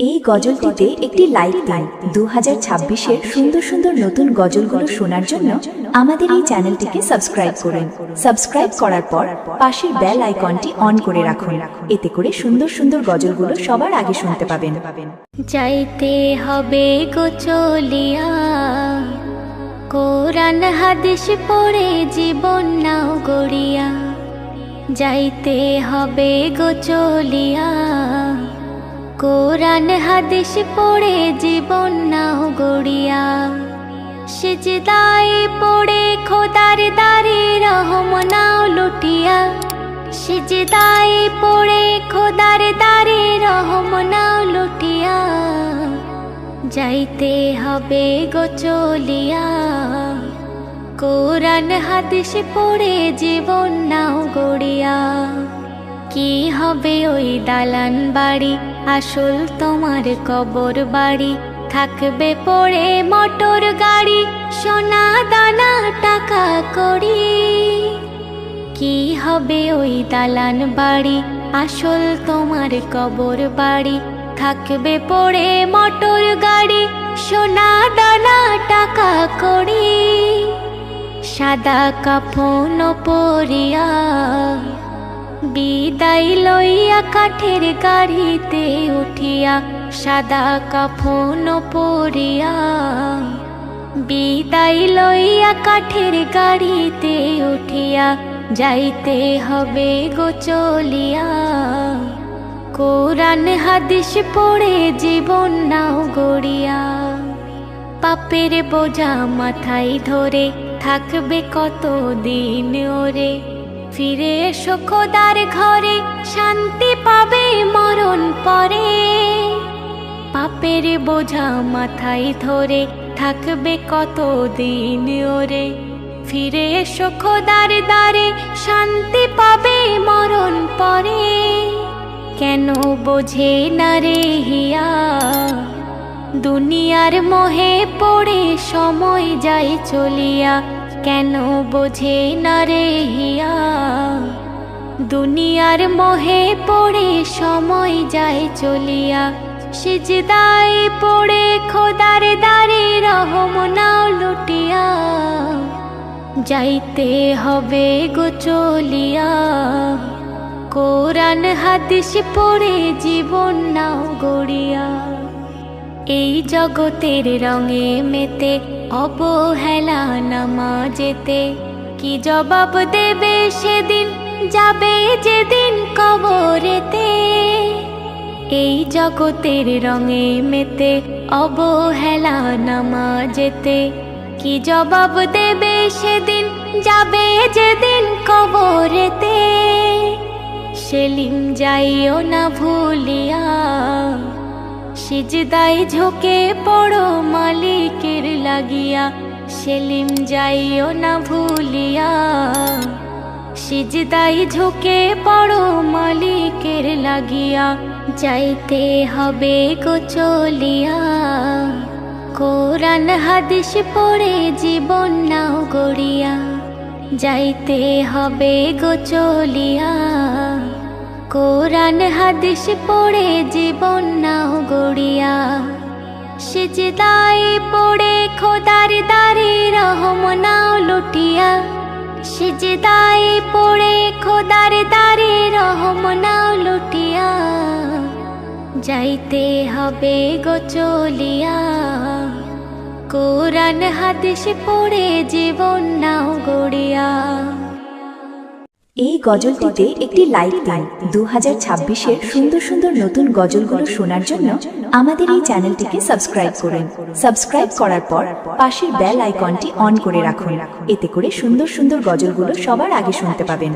এই গজলটিতে একটি লাইক দিন। 2026-এর সুন্দর সুন্দর নতুন গজলগুলো শোনার জন্য আমাদের এই চ্যানেলটিকে সাবস্ক্রাইব করুন। সাবস্ক্রাইব করার পর পাশের বেল আইকনটি অন করে রাখুন, এতে করে সুন্দর সুন্দর গজলগুলো সবার আগে শুনতে পাবেন। যাইতে হবে গো চলিয়া, কোরআন হাদিস পড়ে জীবন নাও গড়িয়া। যাইতে হবে গো চলিয়া, কোরআন হাদিস পড়ে জীবন নাও গড়িয়া। সিজদায় পড়ে খোদার দারে রহম নাও লুটিয়া। সিজদায় পড়ে খোদার দারে রহম নাও লুটিয়া। যাইতে হবে গো চলিয়া, কোরআন হাদিস পড়ে জীবন নাও গড়িয়া। কি হবে ওই দালান বাড়ি, আসল তোমার কবর বাড়ি। থাকবে পড়ে মোটর গাড়ি, সোনা দানা টাকা কড়ি। কি হবে ওই দালান বাড়ি, আসল তোমার কবর বাড়ি। থাকবে পড়ে মোটর গাড়ি, সোনা দানা টাকা কড়ি। সাদা কাফন পরিয়া, বিদায় লইয়া কাঠের গাড়িতে উঠিয়া। সাদা কাফন পরিয়া, বিদায় লইয়া কাঠের গাড়িতে উঠিয়া। যাইতে হবে গো চলিয়া, কোরআন হাদিস পড়ে জীবন নাও গড়িয়া। পাপের বোঝা মাথায় ধরে থাকবে কত দিন ওরে। ফিরে এসো খোদার ঘরে, শান্তি পাবে মরণ পরে। পাপের বোঝা মাথায় ধরে থাকবে কত দিন ওরে। ফিরে এসো খোদার দ্বারে, শান্তি পাবে মরণ পরে। কেন বোঝে না রে হিয়া, দুনিয়ার মোহে পড়ে সময় যায় চলিয়া। কেন বোঝে না রে হিয়া, দুনিয়ার মোহে পড়ে সময় যায় চলিয়া। সিজদায় পড়ে খোদার দারে রহম নাও লুটিয়া। যাইতে হবে গো চলিয়া, কোরআন হাদিস পড়ে জীবন নাও গড়িয়া। এই জগতের রঙে মেতে অবহেলা নামাজেতে। কি জবাব দেবে সেদিন, যাবে যেদিন কবরেতে। এই জগতের রঙে মেতে অবহেলা নামাজেতে। কি জবাব দেবে সেদিন, যাবে যেদিন কবরেতে। সেলিম যাইও না ভুলিয়া, সিজদায় ঝুঁকে পড়ো মালিকের লাগিয়া। সেলিম যাইও না ভুলিয়া, সিজদায় ঝুঁকে পড়ো মালিকের লাগিয়া। যাইতে হবে গো চলিয়া, কোরআন হাদিস পড়ে জীবন নাও গড়িয়া। যাইতে হবে গো চলিয়া, কোরআন হাদিস পড়ে জীবন নাও গড়িয়া। সিজদায় পড়ে খোদার দারে রহম নাও লুটিয়া। সিজদায় পড়ে খোদার দারে রহম নাও লুটিয়া। যাইতে হবে গো চলিয়া, কোরআন হাদিস পড়ে জীবন নাও গড়িয়া। এই গজলটিতে একটি লাইক দিন। 2026-এর সুন্দর সুন্দর নতুন গজলগুলো শোনার জন্য আমাদের এই চ্যানেলটিকে সাবস্ক্রাইব করুন। সাবস্ক্রাইব করার পর পাশের বেল আইকনটি অন করে রাখুন, এতে করে সুন্দর সুন্দর গজলগুলো সবার আগে শুনতে পাবেন।